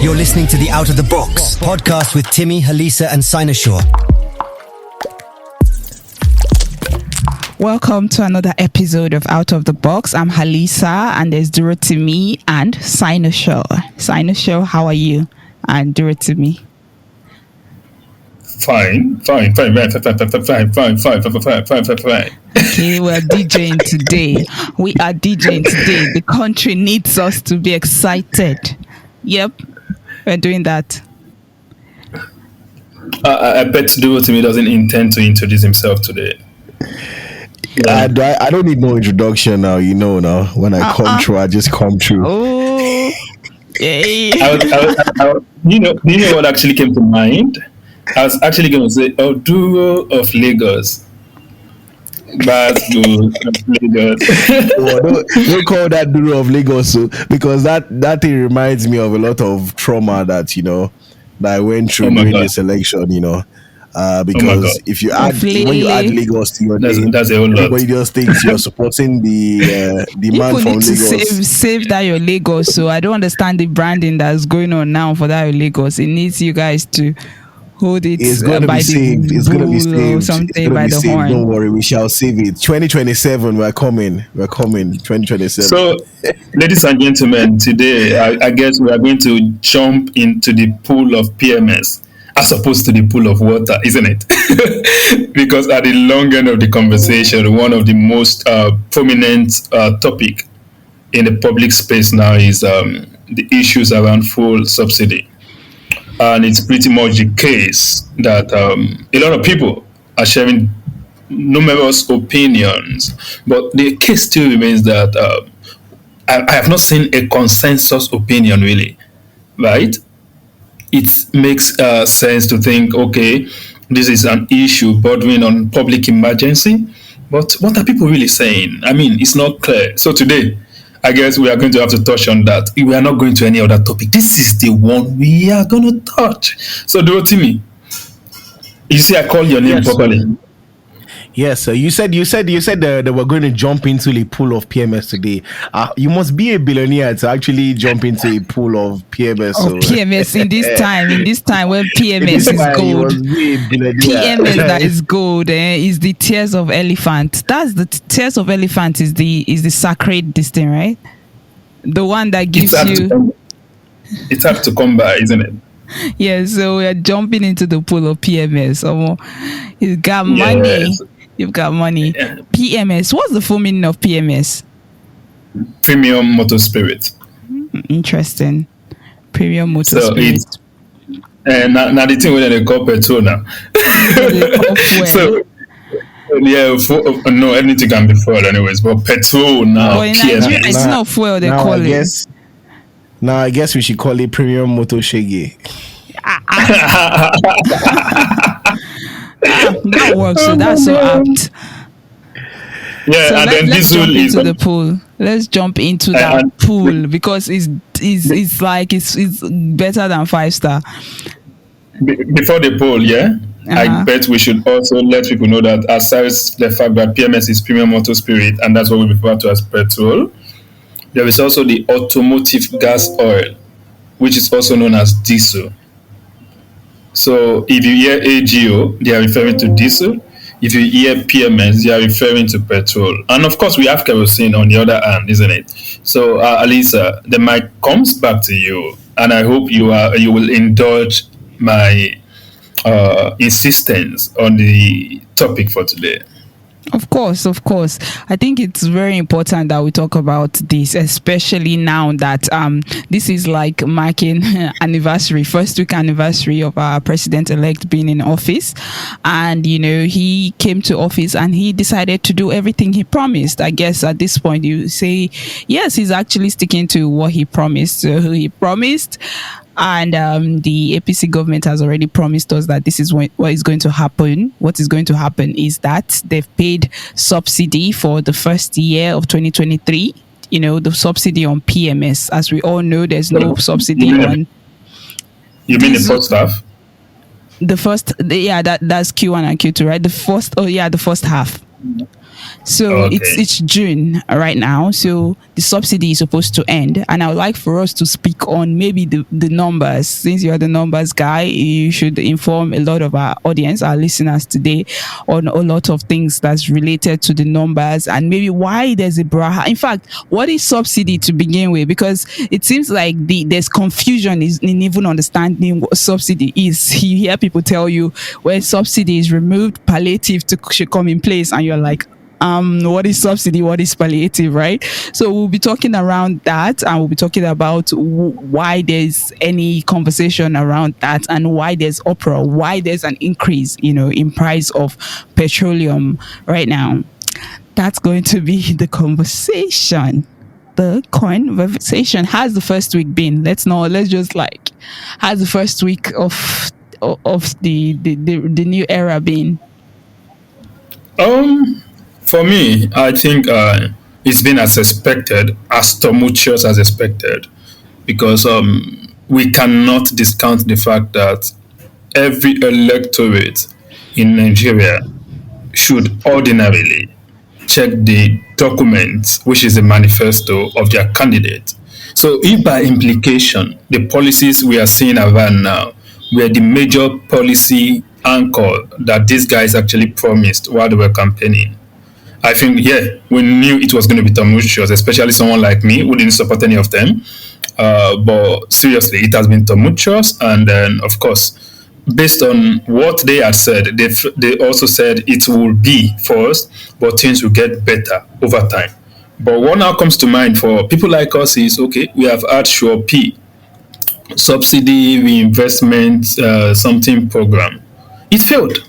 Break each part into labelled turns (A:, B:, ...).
A: You're listening to the Out of the Box podcast with Timmy, Halisa, and Sinosure.
B: Welcome to another episode of Out of the Box. I'm Halisa, and there's Timmy and Sinosure. Sinosure, how are you? And Timmy.
C: Fine. Okay, we're
B: DJing today. We are DJing today. The country needs us to be excited. Yep, we're doing that.
C: I bet Timmy doesn't intend to introduce himself today.
D: I don't need no introduction now. You know now. When I come through, I just come through.
B: Oh, yay.
C: You know what actually came to mind? I was actually going to say Oduro of Lagos. That's good. Lagos.
D: Don't call that Duro of Lagos, because that thing reminds me of a lot of trauma that I went through during this election. Because if you add when you add Lagos to your name,
C: that's a whole lot.
D: Everybody just thinks you're supporting the man from Lagos.
B: Save that your Lagos. So I don't understand the branding that's going on now for that your Lagos. It needs you guys to hold it.
D: It's gonna
B: by
D: be saved.
B: the
D: It's gonna be saved.
B: or something by the
D: saved.
B: horn.
D: Don't worry, we shall save it. 2027, we're coming. 2027.
C: So, ladies and gentlemen, today I guess we are going to jump into the pool of PMS as opposed to the pool of water, isn't it? Because at the long end of the conversation, one of the most prominent topic in the public space now is the issues around fuel subsidy. And it's pretty much the case that a lot of people are sharing numerous opinions, but the case still remains that I have not seen a consensus opinion really, right? It makes sense to think, okay, this is an issue bordering on public emergency, but what are people really saying? I mean, it's not clear. So today, I guess we are going to have to touch on that. We are not going to any other topic. This is the one we are going to touch. So, Timmy, you see, I call your name properly.
D: Yes, sir. You said that we're going to jump into the pool of PMS today. You must be a billionaire to actually jump into a pool of PMS.
B: PMS in this time when PMS is gold. PMS that is gold is the tears of elephant. That's the tears of elephant is the sacred this thing, right? The one that gives you.
C: It's hard to come by, isn't it?
B: Yeah, so we are jumping into the pool of PMS. You've got money. Yes. You've got money. Yeah. PMS. What's the full meaning of PMS?
C: Premium Motor Spirit.
B: Interesting. Premium Motor Spirit.
C: Now the thing with the call petrol now. So no, anything can be fuel anyways, but petrol now.
B: But in Nigeria, it's not fuel. They call it.
D: Now I guess we should call it Premium Motor Shege.
B: That works. So that's so apt.
C: Yeah,
B: so
C: and
B: let's jump into the pool. Let's jump into that pool because it's better than 5-star.
C: Before the poll, yeah, I bet we should also let people know that aside the fact that PMS is Premium Motor Spirit, and that's what we refer to as petrol, there is also the automotive gas oil, which is also known as diesel. So if you hear AGO, they are referring to diesel. If you hear PMS, they are referring to petrol. And of course, we have kerosene on the other hand, isn't it? So, Alisa, the mic comes back to you, and I hope you will indulge my insistence on the topic for today.
B: Of course. I think it's very important that we talk about this, especially now that this is like marking first week anniversary of our president-elect being in office. And, he came to office and he decided to do everything he promised. I guess at this point you say, yes, he's actually sticking to what he promised. So he promised. And the APC government has already promised us that this is what is going to happen. What is going to happen is that they've paid subsidy for the first year of 2023. The subsidy on PMS. As we all know, there's no subsidy on.
C: You mean the first half?
B: That's Q1 and Q2, right? The first half. So
C: Okay.
B: it's June right now. So the subsidy is supposed to end. And I would like for us to speak on maybe the numbers. Since you're the numbers guy, you should inform a lot of our audience, our listeners today, on a lot of things that's related to the numbers and maybe why there's a bra. In fact, what is subsidy to begin with? Because it seems like there's confusion in even understanding what subsidy is. You hear people tell you when subsidy is removed, palliative should come in place, and you're like, what is subsidy, what is palliative, right? So we'll be talking around that, and we'll be talking about why there's any conversation around that, and why there's uproar, why there's an increase, in price of petroleum right now. That's going to be the conversation. The conversation. How's the first week been? Let's just how's the first week of the new era been?
C: For me, I think it's been as expected, as tumultuous as expected, because we cannot discount the fact that every electorate in Nigeria should ordinarily check the documents, which is the manifesto of their candidate. So, if by implication the policies we are seeing around now were the major policy anchor that these guys actually promised while they were campaigning, I think, we knew it was going to be tumultuous, especially someone like me who didn't support any of them. But seriously, it has been tumultuous. And then, of course, based on what they had said, they also said it will be first, but things will get better over time. But what now comes to mind for people like us is, okay, we have had Sure P, subsidy reinvestment something program. It failed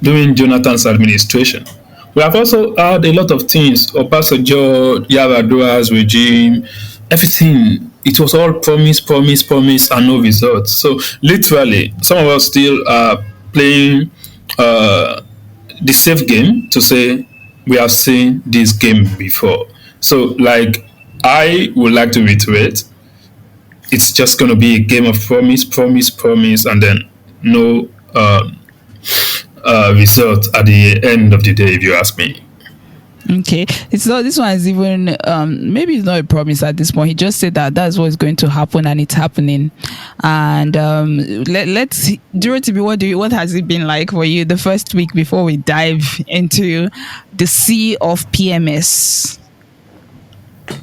C: during Jonathan's administration. We have also had a lot of things, Obasanjo, Yaradua's regime, everything. It was all promise, and no results. So literally, some of us still are playing the safe game to say we have seen this game before. So, I would like to reiterate, it's just going to be a game of promise, and then no result at the end of the day, if you ask me.
B: Okay, it's not. This one is even maybe it's not a promise at this point. He just said that that's what's going to happen, and it's happening. And let's Duratibi, what has it been like for you the first week before we dive into the sea of PMS?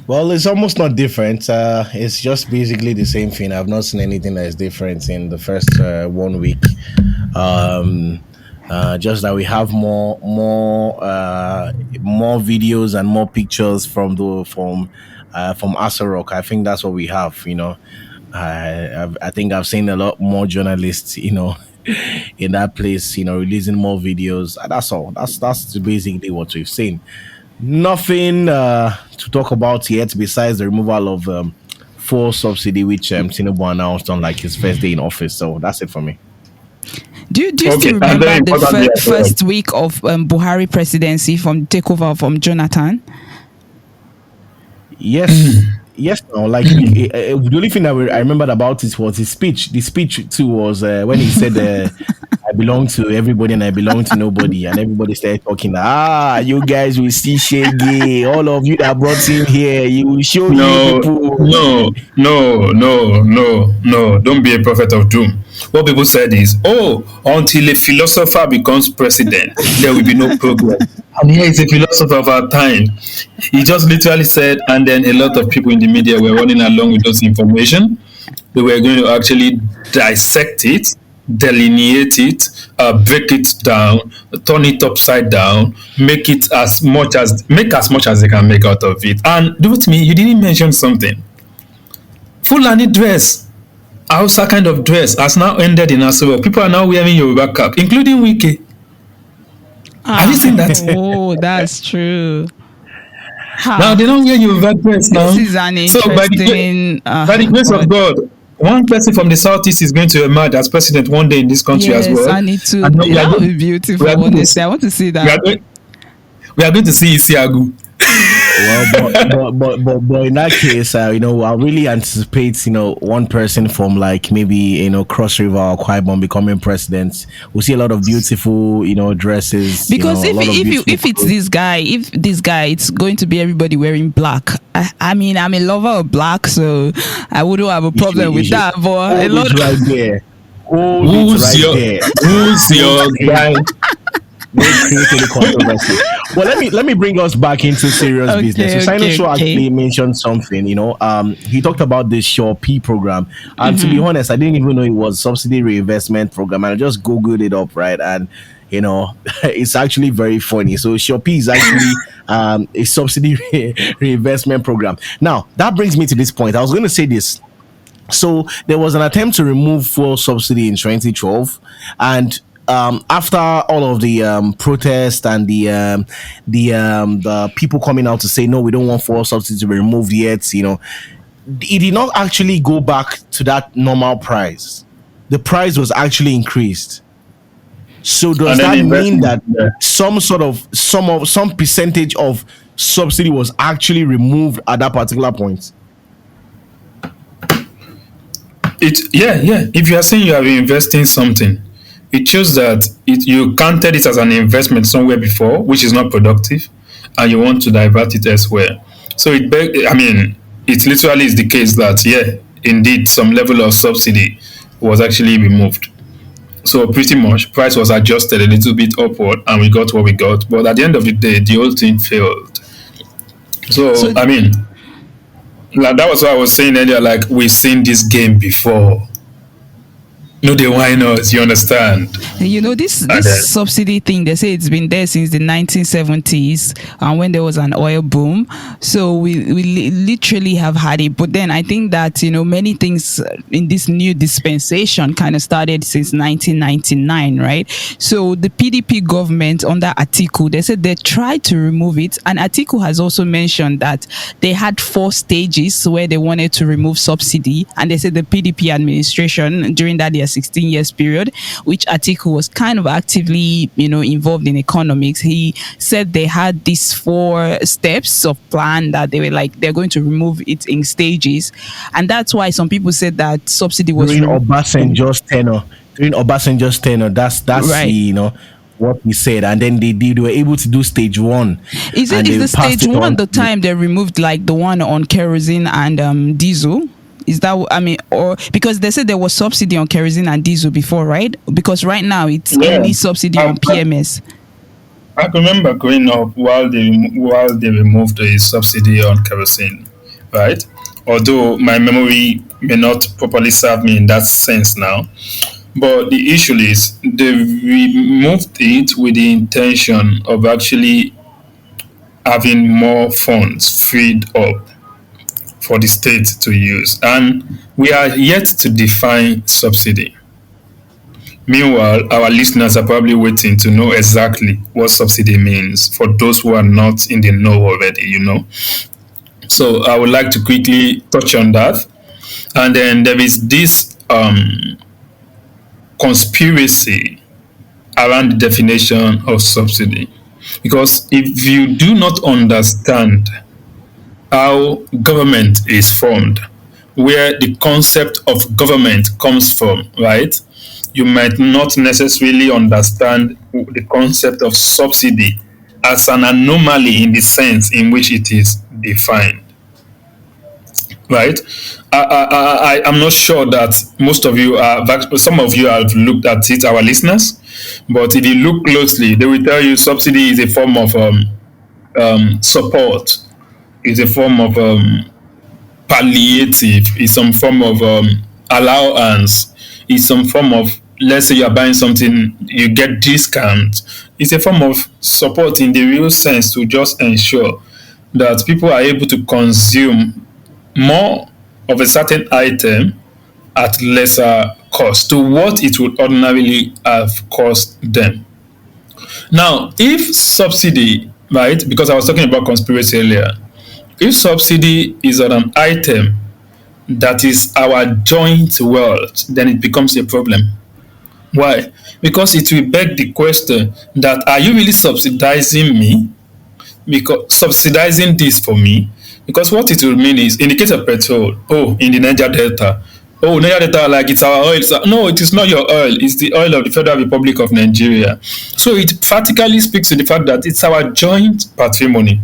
D: Well, it's almost not different. It's just basically the same thing. I've not seen anything that is different in the first 1 week. Just that we have more videos and more pictures from Asarok. I think that's what we have. I think I've seen a lot more journalists, in that place, releasing more videos. That's all. That's basically what we've seen. Nothing to talk about yet besides the removal of fuel subsidy, which Tinubu announced on his first day in office. So that's it for me.
B: Do you still remember the first week of Buhari presidency from takeover from Jonathan?
D: Yes. Yes, no. The only thing that I remembered about it was his speech. The speech too was when he said, "I belong to everybody and I belong to nobody," and everybody started talking. You guys will see Shaggy. All of you that brought him here, you will show you people.
C: No. Don't be a prophet of doom. What people said is, until a philosopher becomes president, there will be no progress. And here is a philosopher of our time. He just literally said, and then a lot of people in the media were running along with those information. They were going to actually dissect it, delineate it, break it down, turn it upside down, make as much as they can make out of it. And do with me, you didn't mention something. Fulani dress, Hausa kind of dress, has now ended in Asura. People are now wearing Yoruba cap, including Wiki. Have you seen that?
B: Oh, that's true.
C: Now they don't wear Yoruba dress now.
B: This is an interesting.
C: By the grace of God, one person from the southeast is going to emerge as president one day in this country as well.
B: I need to. That would be beautiful. Honestly, I want to see that.
C: We are going to see Isiagu.
D: Well, but in that case, I really anticipate, one person from like maybe Cross River or Kwaibon becoming president. We see a lot of beautiful, dresses.
B: Because
D: A lot of
B: if it's
D: clothes.
B: this guy, it's going to be everybody wearing black. I mean, I'm a lover of black, so I wouldn't have a problem with that. But a lot
D: right there.
C: Who's your guy?
D: Don't create any controversy. Well, let me bring us back into serious
B: Okay,
D: business. So
B: okay,
D: Show
B: okay.
D: actually mentioned something. He talked about the Sure P program, and to be honest, I didn't even know it was subsidy reinvestment program, and I just googled it up, right? And it's actually very funny. So Sure P is actually a subsidy reinvestment program. Now that brings me to this point. I was going to say this. So there was an attempt to remove fuel subsidy in 2012, and after all of the protests and the people coming out to say no, we don't want fuel subsidy to be removed yet, it did not actually go back to that normal price. The price was actually increased. So does
C: And then
D: that
C: the
D: mean that
C: investment,
D: some percentage of subsidy was actually removed at that particular point?
C: yeah. If you are saying you are investing something, it shows that you counted it as an investment somewhere before, which is not productive, and you want to divert it elsewhere. So it literally is the case that indeed, some level of subsidy was actually removed. So pretty much, price was adjusted a little bit upward, and we got what we got. But at the end of the day, the whole thing failed. So like, that was what I was saying earlier. Like, we've seen this game before. No, they whine us. You understand?
B: This
C: And then,
B: subsidy thing, they say it's been there since the 1970s, when there was an oil boom. So we literally have had it. But then I think that many things in this new dispensation kind of started since 1999, right? So the PDP government under Atiku, they said they tried to remove it, and Atiku has also mentioned that they had 4 stages where they wanted to remove subsidy, and they said the PDP administration during that year 16 years period, which Atiku was kind of actively, involved in economics. He said they had these 4 steps of plan that they were like, they're going to remove it in stages. And that's why some people said that subsidy was
D: During Obasanjo's tenure, that's
B: right.
D: what he said, and then they were able to do stage 1.
B: Is
D: and
B: it
D: they
B: is the
D: passed
B: stage
D: it on
B: one the
D: to-
B: time they removed like the one on kerosene and diesel? Is that, or because they said there was subsidy on kerosene and diesel before, right? Because right now it's
C: yeah,
B: only subsidy on PMS.
C: I can remember growing up while they removed the subsidy on kerosene, right? Although my memory may not properly serve me in that sense now, but the issue is they removed it with the intention of actually having more funds freed up for the state to use, and we are yet to define subsidy. Meanwhile, our listeners are probably waiting to know exactly what subsidy means for those who are not in the know already. So I would like to quickly touch on that. And then there is this conspiracy around the definition of subsidy. Because if you do not understand how government is formed, where the concept of government comes from, right? You might not necessarily understand the concept of subsidy as an anomaly in the sense in which it is defined, right? I'm not sure that most of you are, some of you have looked at it, our listeners, but if you look closely, they will tell you subsidy is a form of support, is a form of palliative, is some form of allowance, is some form of, let's say you're buying something, you get discount. It's a form of support in the real sense to just ensure that people are able to consume more of a certain item at lesser cost to what it would ordinarily have cost them. Now, if subsidy, right, because I was talking about conspiracy earlier, if subsidy is on an item that is our joint wealth, then it becomes a problem. Why? Because it will beg the question that, are you really subsidizing me because subsidizing this for me, because what it will mean is, in the case of petrol, oh, in the Niger Delta, oh, Niger Delta, like it's our oil. No, it is not your oil. It's the oil of the Federal Republic of Nigeria. So it practically speaks to the fact that it's our joint patrimony.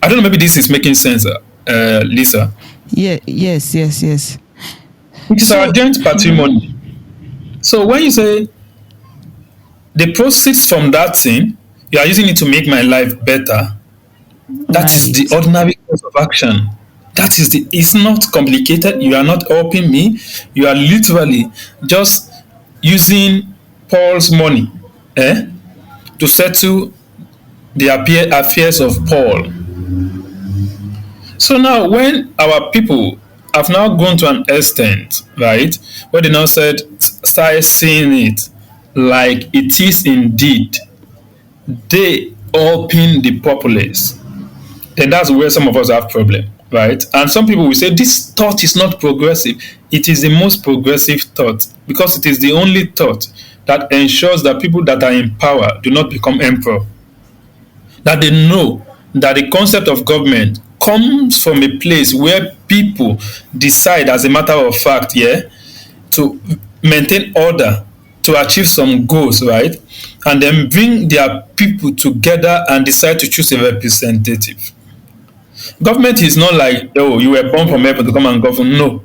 C: I don't know, maybe this is making sense, Lisa.
B: Yeah, yes.
C: It is our joint patrimony. So when you say the proceeds from that thing, you are using it to make my life better, that is the ordinary course of action. That is it's not complicated. You are not helping me. You are literally just using Paul's money to settle the affairs of Paul. So now when our people have now gone to an extent, right, where they now start seeing it like it is indeed they helping the populace, then that's where some of us have problem, right? And some people will say this thought is not progressive. It is the most progressive thought because it is the only thought that ensures that people that are in power do not become emperor. That they know that the concept of government comes from a place where people decide as a matter of fact, to maintain order, to achieve some goals, right? And then bring their people together and decide to choose a representative. Government is not like, oh, you were born from heaven to come and govern. No.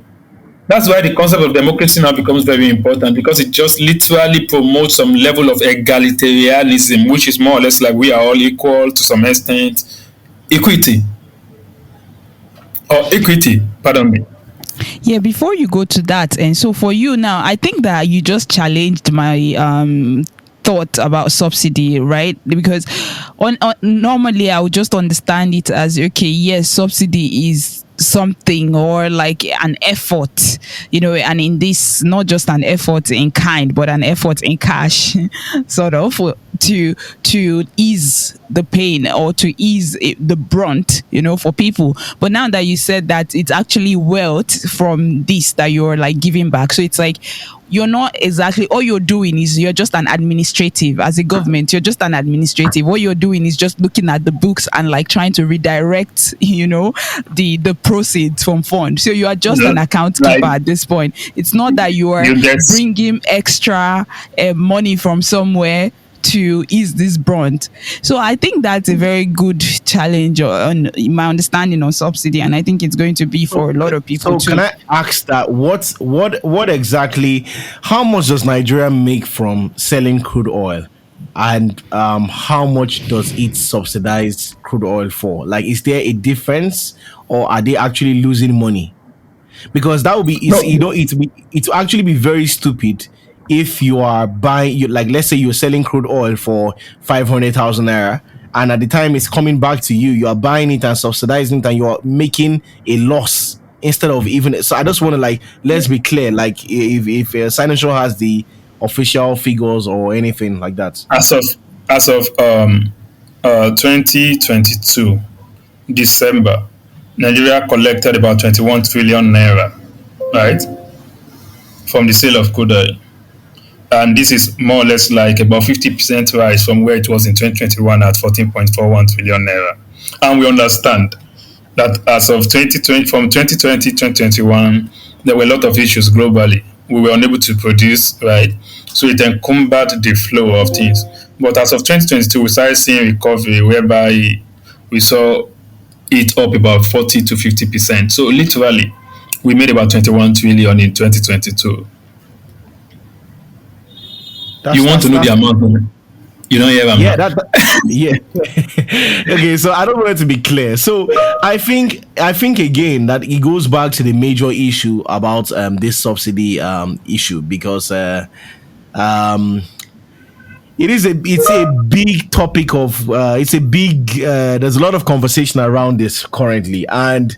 C: That's why the concept of democracy now becomes very important, because it just literally promotes some level of egalitarianism, which is more or less like we are all equal to some extent. Equity. Or equity, pardon me.
B: Yeah, before you go to that, and so for you now, I think that you just challenged my thought about subsidy, right? Because normally I would just understand it as, okay, yes, subsidy is something or like an effort, and in this, not just an effort in kind, but an effort in cash, sort of, to ease the pain or to ease the brunt, for people. But now that you said that it's actually wealth from this that you're like giving back, so it's like you're not exactly, all you're doing is you're just an administrative, as a government, you're just an administrative. What you're doing is just looking at the books and like trying to redirect, the proceeds from funds. So you are just an account keeper at this point. It's not that you are bringing extra money from somewhere to ease this brunt. So I think that's a very good challenge on my understanding on subsidy, and I think it's going to be for a lot of people
D: so
B: too.
D: Can I ask that what exactly, how much does Nigeria make from selling crude oil, and how much does it subsidize crude oil for? Like, is there a difference, or are they actually losing money? Because that would be it will actually be very stupid if you are buying, like, let's say you're selling crude oil for 500,000 naira, and at the time it's coming back to you, you are buying it and subsidizing it, and you are making a loss instead of even. So I just want to, like, let's be clear, like, if Financial has the official figures or anything like that.
C: As of 2022 December, Nigeria collected about 21 trillion naira, right, from the sale of crude oil. And this is more or less like about 50% rise from where it was in 2021 at 14.41 trillion naira. And we understand that as of 2020, from 2020 to 2021, there were a lot of issues globally. We were unable to produce, right? So it encumbered the flow of things. But as of 2022, we started seeing recovery, whereby we saw it up about 40 to 50%. So literally, we made about 21 trillion in 2022. You want to know the amount? You don't hear that?
D: Yeah, Okay, so I don't want it to be clear. So I think again that it goes back to the major issue about this subsidy issue, because it's a big topic of there's a lot of conversation around this currently. And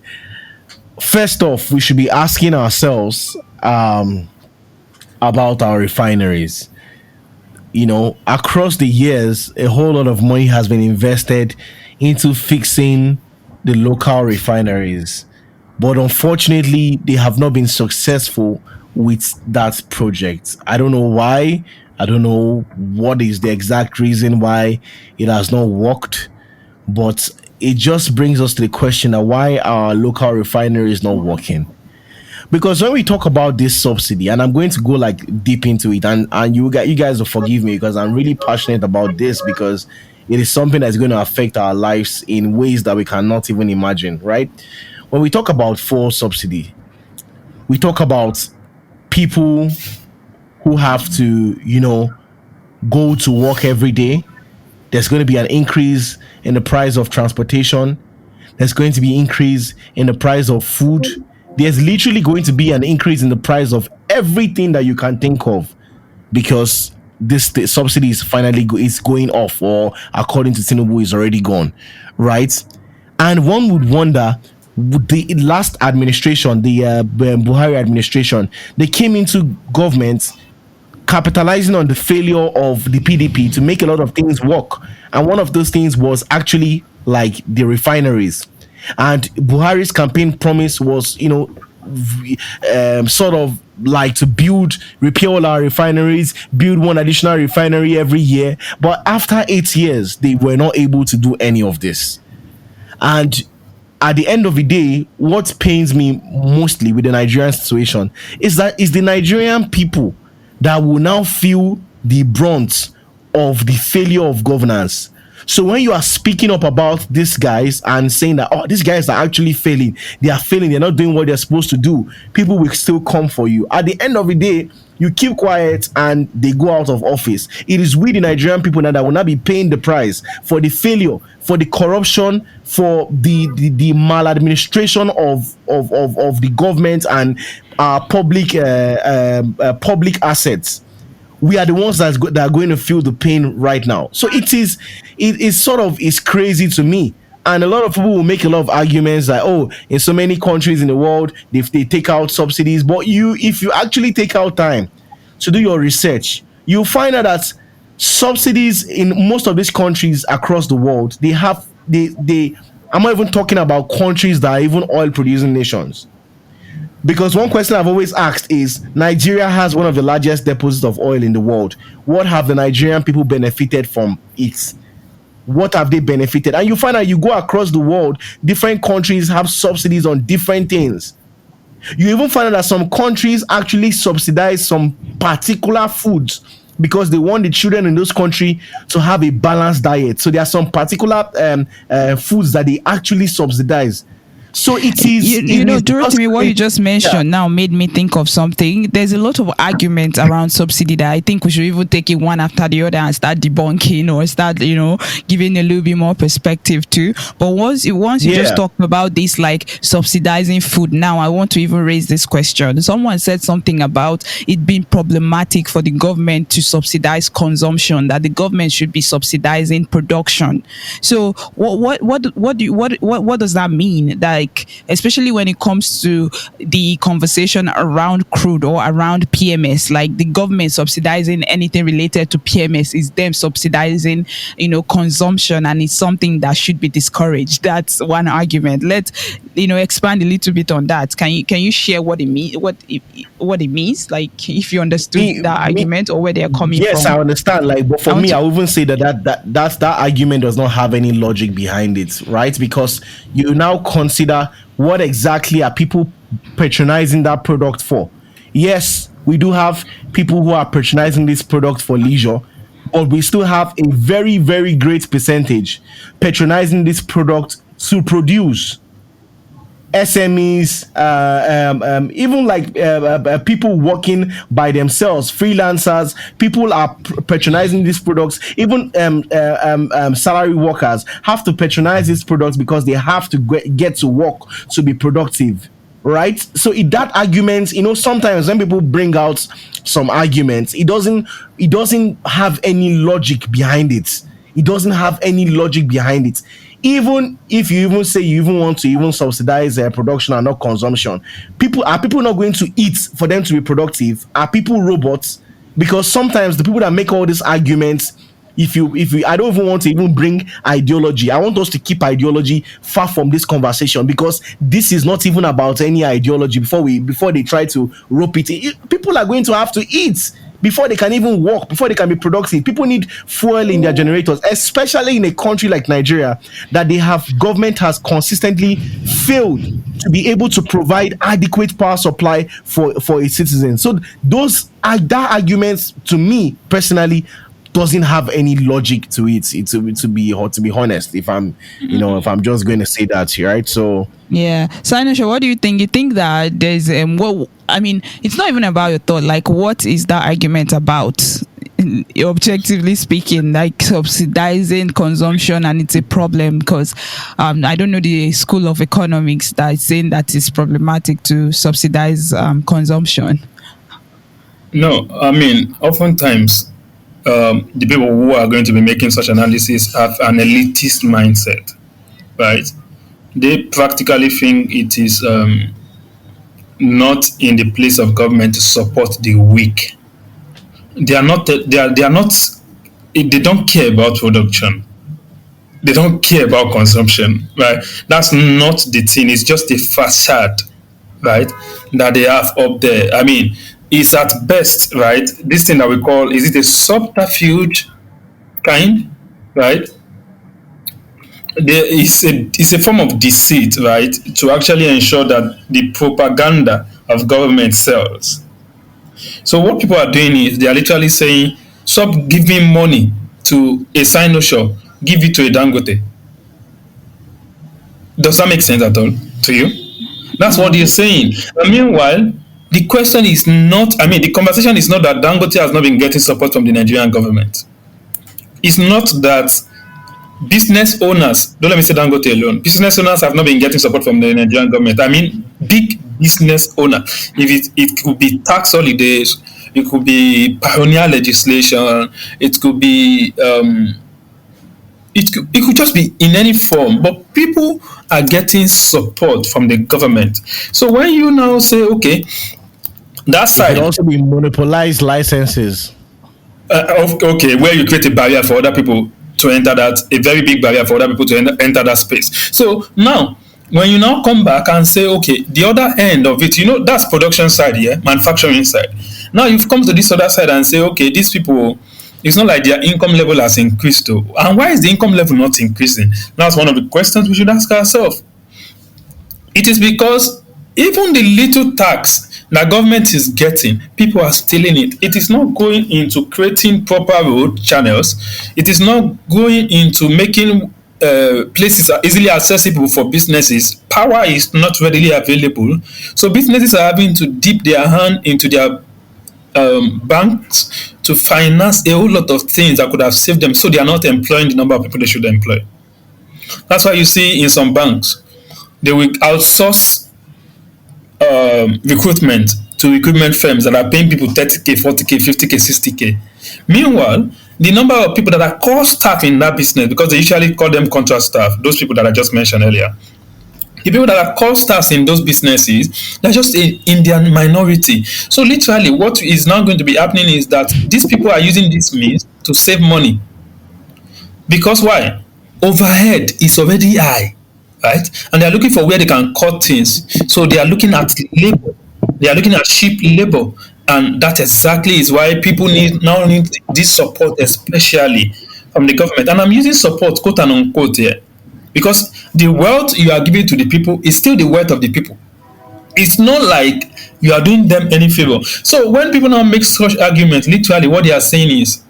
D: first off, we should be asking ourselves about our refineries. Across the years, a whole lot of money has been invested into fixing the local refineries, but unfortunately, they have not been successful with that project. I don't know why. I don't know what is the exact reason why it has not worked, but it just brings us to the question of why our local refinery is not working. Because when we talk about this subsidy, and I'm going to go like deep into it, and you guys will forgive me because I'm really passionate about this, because it is something that's going to affect our lives in ways that we cannot even imagine, right? When we talk about fuel subsidy, we talk about people who have to, go to work every day. There's going to be an increase in the price of transportation. There's going to be increase in the price of food. There's literally going to be an increase in the price of everything that you can think of, because this subsidy is finally is going off, or according to Tinubu, is already gone, right? And one would wonder, the last administration, the Buhari administration, they came into government capitalizing on the failure of the PDP to make a lot of things work. And one of those things was actually like the refineries. And Buhari's campaign promise was, sort of like to repair all our refineries, build one additional refinery every year. But after 8 years, they were not able to do any of this. And at the end of the day, what pains me mostly with the Nigerian situation is that it's the Nigerian people that will now feel the brunt of the failure of governance. So when you are speaking up about these guys and saying that, oh, these guys are actually failing, they're not doing what they're supposed to do, people will still come for you. At the end of the day, you keep quiet and they go out of office. It is we, the Nigerian people, now that will not be paying the price for the failure, for the corruption, for the maladministration of the government and public assets. We are the ones that are going to feel the pain right now. So it is sort of is crazy to me. And a lot of people will make a lot of arguments like, oh, in so many countries in the world, they take out subsidies. But if you actually take out time to do your research, you'll find out that subsidies in most of these countries across the world, I'm not even talking about countries that are even oil producing nations. Because one question I've always asked is, Nigeria has one of the largest deposits of oil in the world. What have the Nigerian people benefited from it? What have they benefited? And you find out, you go across the world, different countries have subsidies on different things. You even find out that some countries actually subsidize some particular foods because they want the children in those countries to have a balanced diet. So there are some particular foods that they actually subsidize. So it is.
B: Dorothy, what you just mentioned now made me think of something. There's a lot of arguments around subsidy that I think we should even take it one after the other and start debunking, or start, giving a little bit more perspective to. But once you just talked about this, like subsidizing food, now I want to even raise this question. Someone said something about it being problematic for the government to subsidize consumption, that the government should be subsidizing production. So what does that mean? That, like, especially when it comes to the conversation around crude or around PMS, like the government subsidizing anything related to PMS is them subsidizing, consumption, and it's something that should be discouraged. That's one argument. Let's, expand a little bit on that. Can you share what it means? Like, if you understood that argument or where they're coming from?
D: Yes, I understand. Like, but for me, I would even say that argument does not have any logic behind it, right? Because you now consider what exactly are people patronizing that product for. Yes, we do have people who are patronizing this product for leisure, but we still have a very, very great percentage patronizing this product to produce. SMEs, even like people working by themselves, freelancers, people are patronizing these products. Even salary workers have to patronize these products because they have to get to work to be productive, right? So that argument, sometimes when people bring out some arguments, it doesn't have any logic behind it. It doesn't have any logic behind it. Even if you even say you even want to even subsidize production and not consumption, are people not going to eat for them to be productive? Are people robots? Because sometimes the people that make all these arguments, I don't even want to even bring ideology. I want us to keep ideology far from this conversation, because this is not even about any ideology. Before they try to rope it in, people are going to have to eat. before they can even work, before they can be productive. People need fuel in their generators, especially in a country like Nigeria, that government has consistently failed to be able to provide adequate power supply for its citizens. So that arguments, to me personally, doesn't have any logic to it. To be honest, if I'm just going to say that, right? So
B: yeah. So Anisha, what do you think? You think that there's it's not even about your thought. Like, what is that argument about? Objectively speaking, like subsidizing consumption, and it's a problem because I don't know the school of economics that is saying that it's problematic to subsidize consumption.
C: No, I mean, oftentimes the people who are going to be making such analysis have an elitist mindset, right? They practically think it is not in the place of government to support the weak. They are not. They are not. They don't care about production. They don't care about consumption, right? That's not the thing. It's just a facade, right, that they have up there. I mean, it's at best, right? This thing that we call, is it a subterfuge kind, right? It's a form of deceit, right, to actually ensure that the propaganda of government sells. So what people are doing is they are literally saying, stop giving money to a Sinosure, give it to a Dangote. Does that make sense at all to you? That's what they're saying. And meanwhile, the question is not, the conversation is not that Dangote has not been getting support from the Nigerian government. It's not that business owners, don't let me say Dangote alone, business owners have not been getting support from the Nigerian government. I mean, big business owner. If it could be tax holidays, it could be pioneer legislation, it could be it could just be in any form, but people are getting support from the government. So when you now say, okay, that side,
D: it could also be monopolized licenses.
C: Okay, where you create a barrier for other people to enter that, a very big barrier for other people to enter that space. So now, when you now come back and say, okay, the other end of it, that's production side, yeah, manufacturing side. Now you've come to this other side and say, okay, these people, it's not like their income level has increased, though. And why is the income level not increasing? That's one of the questions we should ask ourselves. It is because even the little tax that government is getting, people are stealing it. It is not going into creating proper road channels. It is not going into making places are easily accessible for businesses. Power is not readily available. So businesses are having to dip their hand into their banks to finance a whole lot of things that could have saved them. So they are not employing the number of people they should employ. That's why you see in some banks, they will outsource recruitment to recruitment firms that are paying people 30K, 40K, 50K, 60K. Meanwhile, the number of people that are core staff in that business, because they usually call them contract staff, those people that I just mentioned earlier, the people that are core staffs in those businesses, they're just in their minority. So literally what is now going to be happening is that these people are using this means to save money. Because why? Overhead is already high, right? And they're looking for where they can cut things. So they are looking at labor. They are looking at cheap labor. And that exactly is why people need this support, especially from the government. And I'm using support, quote and unquote, here. Because the wealth you are giving to the people is still the wealth of the people. It's not like you are doing them any favor. So when people now make such arguments, literally what they are saying is,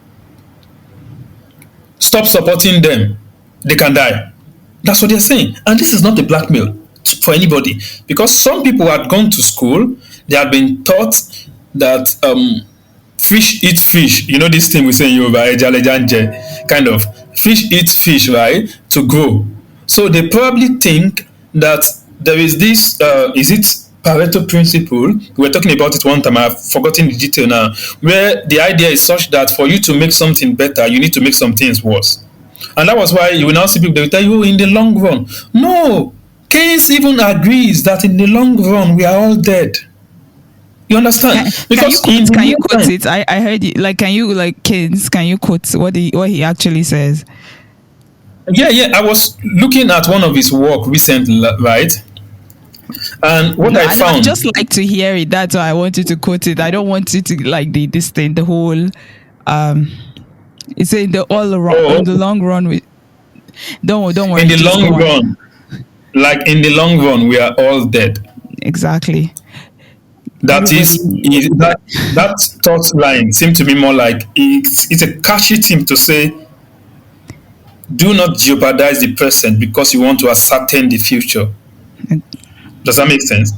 C: stop supporting them, they can die. That's what they're saying. And this is not a blackmail for anybody. Because some people had gone to school, they had been taught that fish eats fish. You know this thing we say in Yoruba, kind of. Fish eats fish, right? To grow. So they probably think that there is this, is it Pareto principle? We were talking about it one time, I've forgotten the detail now, where the idea is such that for you to make something better, you need to make some things worse. And that was why you will now see people, they will tell you, in the long run. No, Keynes even agrees that in the long run, we are all dead. You understand?
B: Can you quote it? I heard it. Like, can you, like, Keynes, can you quote what he actually says?
C: Yeah. I was looking at one of his work recently, right? And what
B: No,
C: I
B: I
C: found,
B: just like to hear it. That's why I wanted to quote it. I don't want it to like this thing, the whole it's in the all around
C: oh,
B: in the long run with don't
C: in
B: worry,
C: the
B: just go
C: long
B: on.
C: run, like in the long run, we are all dead.
B: Exactly.
C: That
B: Everybody
C: is that thought line seems to be more like it's a catchy thing to say. Do not jeopardize the present because you want to ascertain the future. Does that make sense?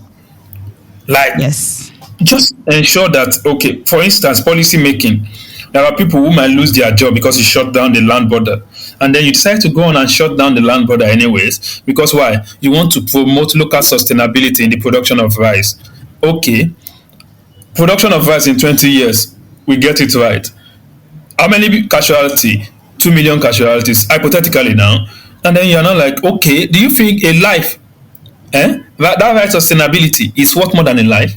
C: Like,
B: yes.
C: just ensure that, okay, for instance, policy making. There are people who might lose their job because you shut down the land border. And then you decide to go on and shut down the land border anyways. Because why? You want to promote local sustainability in the production of rice. Okay, production of rice in 20 years, we get it right. How many casualty? 2 million casualties, hypothetically now. And then you're not like, okay, do you think a life, that right sustainability is worth more than a life?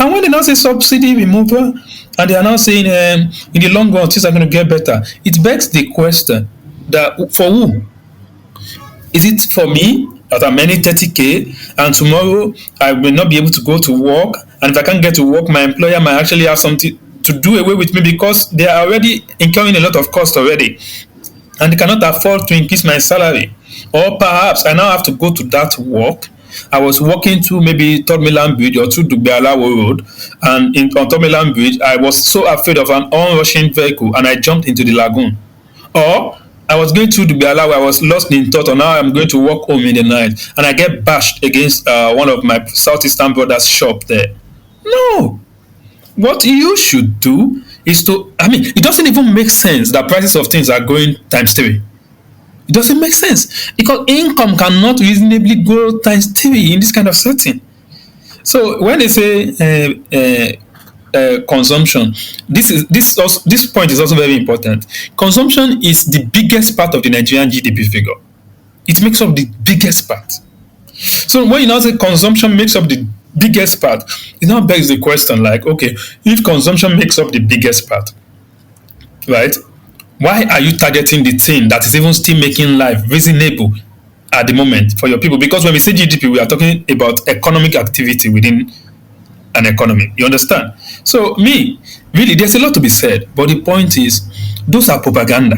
C: And when they now say subsidy removal, and they are now saying in the long run things are going to get better, it begs the question that for who? Is it for me that I'm earning 30K and tomorrow I will not be able to go to work? And if I can't get to work, my employer might actually have something to do away with me because they are already incurring a lot of cost already and they cannot afford to increase my salary. Or perhaps I now have to go to that work. I was walking to maybe Third Mainland Bridge or to Dugbe-Alawo Road, and on Third Mainland Bridge, I was so afraid of an onrushing vehicle and I jumped into the lagoon. Or I was going to Dugbe-Alawo, I was lost in thought, or now I'm going to walk home in the night and I get bashed against one of my Southeastern brothers' shop there. No. What you should do is it doesn't even make sense that prices of things are going times 3. It doesn't make sense because income cannot reasonably grow times 3 in this kind of setting. So when they say consumption, this point is also very important. Consumption is the biggest part of the Nigerian GDP figure. It makes up the biggest part. So when you now say consumption makes up the biggest part, it now begs the question like, okay, if consumption makes up the biggest part, right? Why are you targeting the thing that is even still making life reasonable at the moment for your people? Because when we say GDP, we are talking about economic activity within an economy. You understand? So really, there's a lot to be said. But the point is, those are propaganda,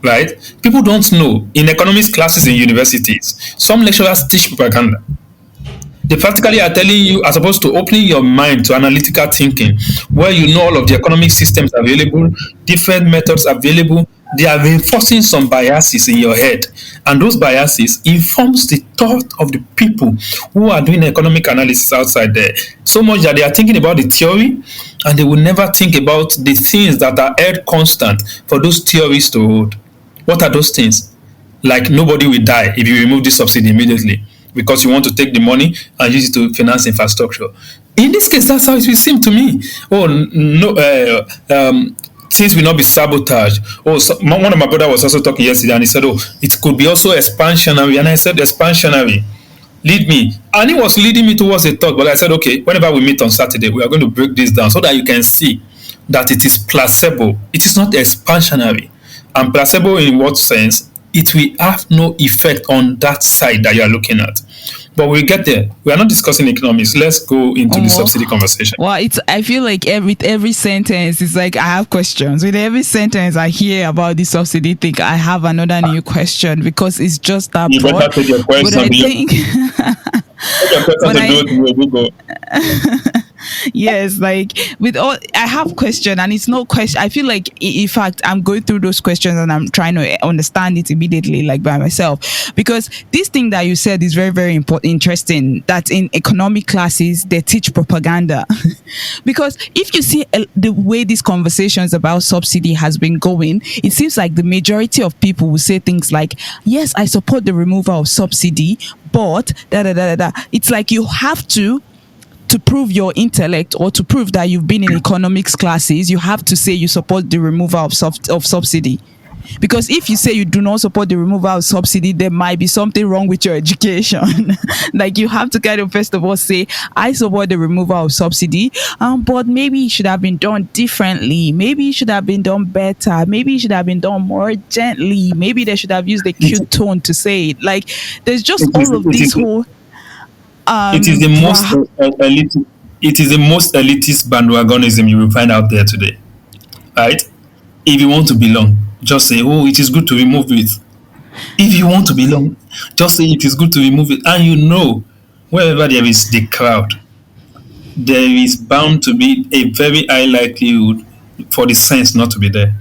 C: right? People don't know. In economics classes in universities, some lecturers teach propaganda. They practically are telling you, as opposed to opening your mind to analytical thinking, where you know all of the economic systems available, different methods available. They are reinforcing some biases in your head. And those biases informs the thought of the people who are doing economic analysis outside there. So much that they are thinking about the theory and they will never think about the things that are held constant for those theories to hold. What are those things? Like nobody will die if you remove this subsidy immediately, because you want to take the money and use it to finance infrastructure. In this case, that's how it will seem to me. Oh, no, things will not be sabotaged. Oh, one of my brother was also talking yesterday and he said, oh, it could be also expansionary. And I said, expansionary, lead me. And he was leading me towards a thought, but I said, okay, whenever we meet on Saturday, we are going to break this down so that you can see that it is placebo. It is not expansionary. And placebo in what sense? It will have no effect on that side that you are looking at. But we'll get there. We are not discussing economics. Let's go into the subsidy conversation.
B: Well, I feel like every sentence is like I have questions. With every sentence I hear about the subsidy thing, I have another new question because it's just that
C: you
B: broad.
C: Better take your question.
B: But I think
C: take your question to Google.
B: Yes, like with all, I have question and it's no question. I feel like in fact I'm going through those questions and I'm trying to understand it immediately, like by myself, because this thing that you said is very, very important, interesting, that in economic classes they teach propaganda. Because if you see the way these conversations about subsidy has been going, it seems like the majority of people will say things like, yes, I support the removal of subsidy, but it's like you have to prove your intellect or to prove that you've been in economics classes, you have to say you support the removal of subsidy. Because if you say you do not support the removal of subsidy, there might be something wrong with your education. Like, you have to kind of first of all say, I support the removal of subsidy, but maybe it should have been done differently. Maybe it should have been done better. Maybe it should have been done more gently. Maybe they should have used a cute tone to say it. Like, there's just all of this whole
C: it is the most elite, it is the most elitist bandwagonism you will find out there today, right? If you want to belong, just say, oh, it is good to remove it. If you want to belong, just say it is good to remove it. And you know, wherever there is the crowd, there is bound to be a very high likelihood for the sense not to be there.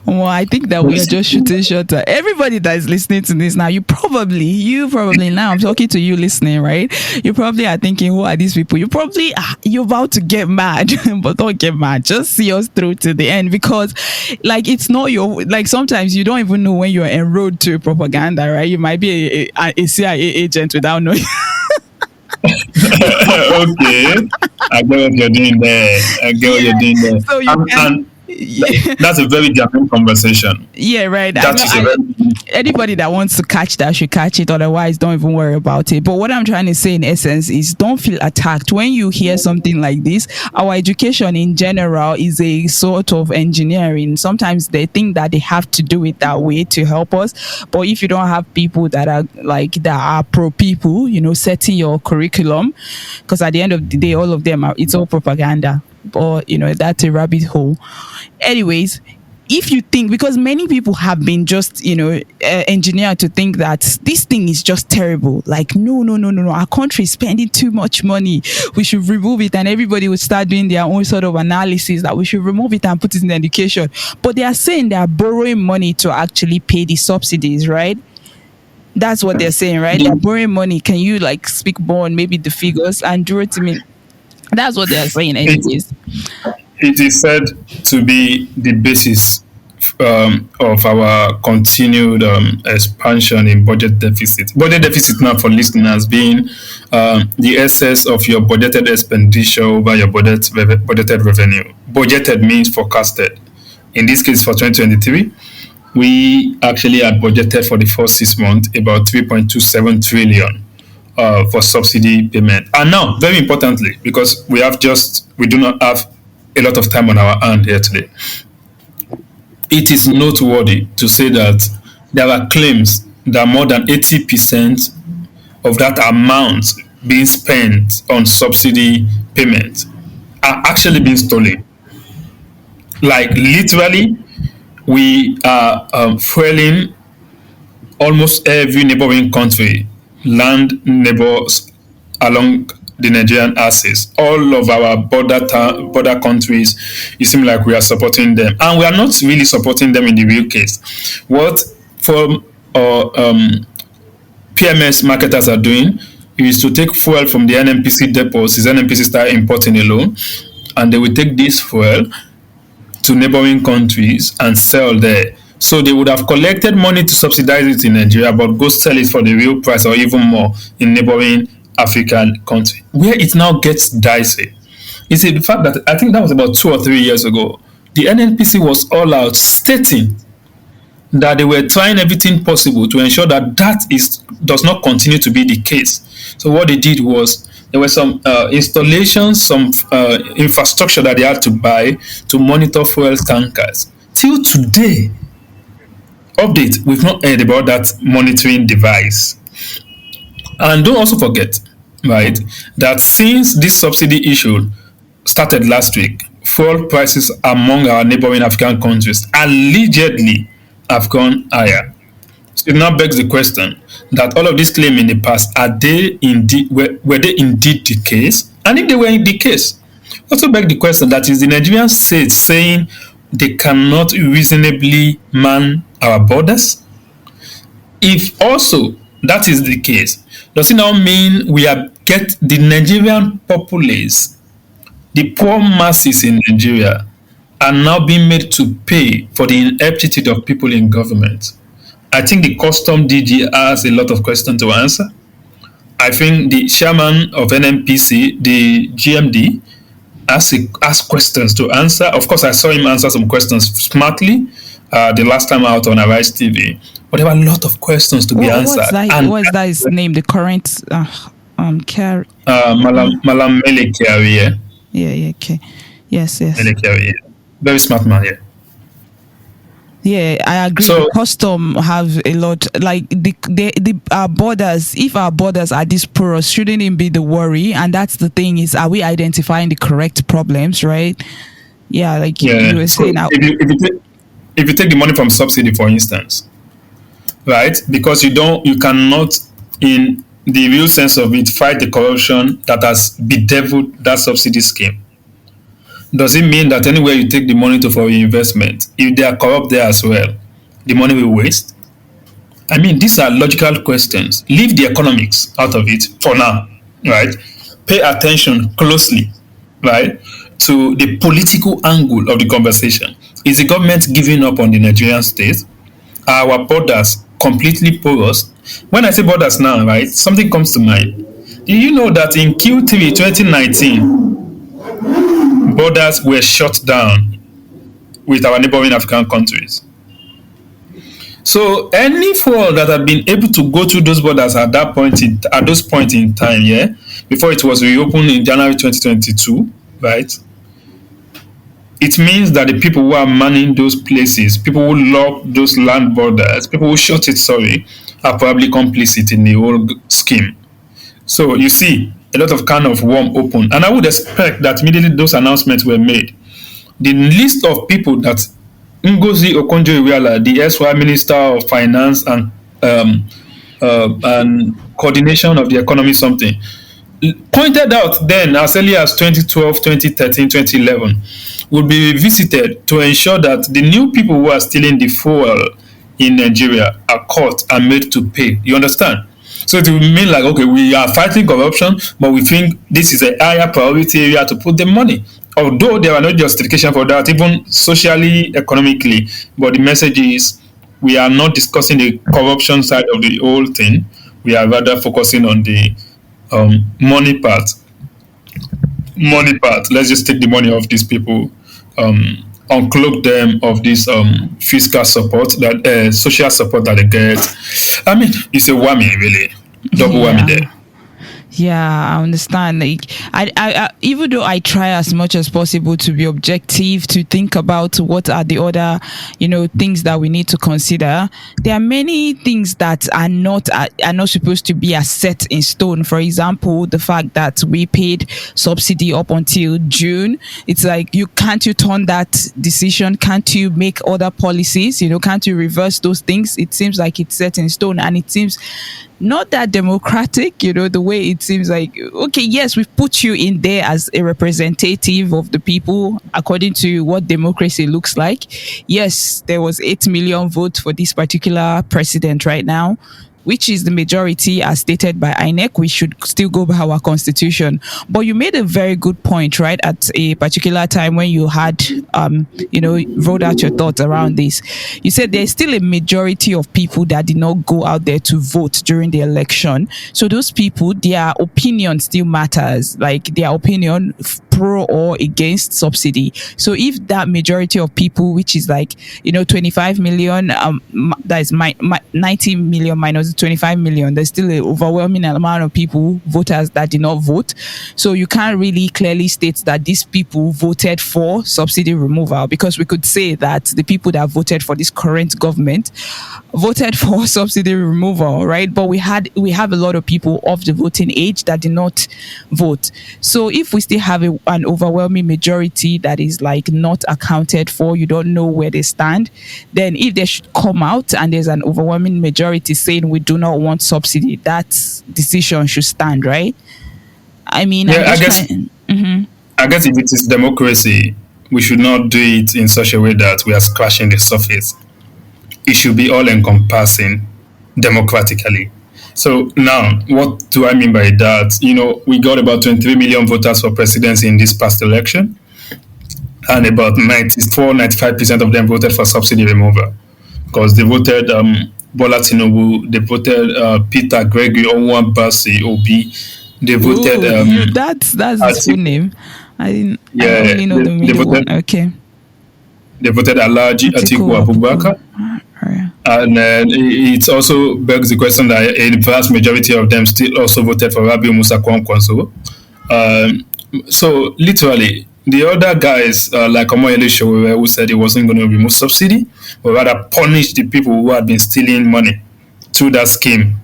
B: Well, I think that we are just shooting shorter. Everybody that is listening to this now, you probably now, I'm talking to you listening, right? You probably are thinking, who are these people? You're about to get mad, but don't get mad. Just see us through to the end, because like, it's not your, like, sometimes you don't even know when you're enrolled to propaganda, right? You might be a CIA agent without knowing.
C: Okay, I get what you're doing there.
B: So you can,
C: that's a very german conversation.
B: Yeah, right.
C: That
B: Anybody that wants to catch that should catch it. Otherwise, don't even worry about it. But what I'm trying to say in essence is, don't feel attacked when you hear something like this. Our education in general is a sort of engineering. Sometimes they think that they have to do it that way to help us. But if you don't have people that are pro people, setting your curriculum, because at the end of the day, all of them it's all propaganda. Or that's a rabbit hole. Anyways, if you think, because many people have been just engineered to think that this thing is just terrible, like no, our country is spending too much money, we should remove it, and everybody would start doing their own sort of analysis that we should remove it and put it in education. But they are saying they are borrowing money to actually pay the subsidies, right? That's what they're saying, right? They're borrowing money. Can you speak more on maybe the figures and draw it to me? That's what they're saying anyways.
C: It is said to be the basis of our continued expansion in budget deficit. Budget deficit now, for listeners, being the excess of your budgeted expenditure over your budgeted revenue. Budgeted means forecasted. In this case, for 2023, we actually had budgeted for the first 6 months about 3.27 trillion. For subsidy payment. And now, very importantly, because we do not have a lot of time on our hand here today, it is noteworthy to say that there are claims that more than 80% of that amount being spent on subsidy payment are actually being stolen. Like, literally, we are fueling almost every neighboring country, land neighbors along the Nigerian axis. All of our border countries, it seems like we are supporting them. And we are not really supporting them in the real case. What PMS marketers are doing is to take fuel from the NNPC depots. Is NNPC start importing alone, and they will take this fuel to neighboring countries and sell there. So they would have collected money to subsidize it in Nigeria, but go sell it for the real price or even more in neighboring African country. Where it now gets dicey is the fact that I think that was about 2 or 3 years ago, the NNPC was all out stating that they were trying everything possible to ensure that does not continue to be the case. So what they did was, there were some installations, some infrastructure that they had to buy to monitor fuel tankers. Till today, update, we've not heard about that monitoring device. And don't also forget, right, that since this subsidy issue started last week, fuel prices among our neighboring African countries allegedly have gone higher. So it now begs the question that all of these claims in the past, were they indeed the case? And if they were the case, also beg the question that is the Nigerian state saying they cannot reasonably man our borders? If also that is the case, does it now mean we get the Nigerian populace, the poor masses in Nigeria, are now being made to pay for the ineptitude of people in government? I think the custom DG has a lot of questions to answer. I think the chairman of NNPC, the GMD, has questions to answer. Of course, I saw him answer some questions smartly, the last time out on Arise TV. But there were a lot of questions to be answered.
B: What's that his name? The current care.
C: Malam Mele Kiarie.
B: Yeah, okay. Yes.
C: Mele Kiarie. Very smart man, yeah.
B: Yeah, I agree.
C: So,
B: the custom have a lot, like our borders. If our borders are this porous, shouldn't it be the worry? And that's the thing, is, are we identifying the correct problems, right? Yeah, like you were saying.
C: So if you take the money from subsidy, for instance, right? Because you cannot, in the real sense of it, fight the corruption that has bedeviled that subsidy scheme. Does it mean that anywhere you take the money to for investment, if they are corrupt there as well, the money will waste? I mean, these are logical questions. Leave the economics out of it for now, right? Pay attention closely, right, to the political angle of the conversation. Is the government giving up on the Nigerian state? Are our borders completely porous? When I say borders now, right, something comes to mind. Do you know that in Q3 2019, borders were shut down with our neighboring African countries? So any fraud that had been able to go through those borders at those point in time, yeah, before it was reopened in January 2022, right? It means that the people who are manning those places, people who lock those land borders, people who shut it, are probably complicit in the whole scheme. So you see, a lot of can of worm open. And I would expect that immediately those announcements were made, the list of people that Ngozi Okonjo-Iweala, the SY Minister of Finance and Coordination of the Economy something, pointed out then as early as 2012, 2013, 2011, would be revisited to ensure that the new people who are stealing the fuel in Nigeria are caught and made to pay. You understand? So it will mean like, okay, we are fighting corruption, but we think this is a higher priority area to put the money. Although there are no justification for that, even socially, economically, but the message is we are not discussing the corruption side of the whole thing. We are rather focusing on the money part. Let's just take the money of these people, uncloak them of this fiscal support, that social support that they get. I mean, it's a whammy, really. Double whammy there.
B: Yeah, I understand. Like, I even though I try as much as possible to be objective, to think about what are the other, things that we need to consider, there are many things that are not supposed to be as set in stone. For example, the fact that we paid subsidy up until June. It's like, can't you turn that decision? Can't you make other policies? Can't you reverse those things? It seems like it's set in stone, and it seems not that democratic, the way it seems like, okay, yes, we've put you in there as a representative of the people according to what democracy looks like. Yes, there was 8 million votes for this particular president right now, which is the majority as stated by INEC. We should still go by our constitution. But you made a very good point, right? At a particular time when you had, wrote out your thoughts around this. You said there's still a majority of people that did not go out there to vote during the election. So those people, their opinion still matters, like their opinion pro or against subsidy. So if that majority of people, which is like, 25 million, that is 90 million minus 25 million, there's still an overwhelming amount of people, voters, that did not vote. So you can't really clearly state that these people voted for subsidy removal, because we could say that the people that voted for this current government voted for subsidy removal, right? But we have a lot of people of the voting age that did not vote. So if we still have an overwhelming majority that is like not accounted for, you don't know where they stand, then if they should come out and there's an overwhelming majority saying we do not want subsidy, that decision should stand, right? I mean,
C: I guess if it is democracy, we should not do it in such a way that we are scratching the surface. It should be all encompassing democratically. So now, what do I mean by that? We got about 23 million voters for presidency in this past election, and about 95% of them voted for subsidy removal, because they voted Bola Tinubu, they voted Peter Gregory Onwabasi Obi, they voted...
B: that's his full name. I don't really know the middle one. Okay.
C: They voted Alhaji Atiku
B: Atiku Abubakar.
C: Abubakar. And then it also begs the question that a vast majority of them still also voted for Rabiu Musa Kwankwaso. So literally, the other guys like Omoyele Sowore, who said he wasn't going to remove subsidy, but rather punish the people who had been stealing money through that scheme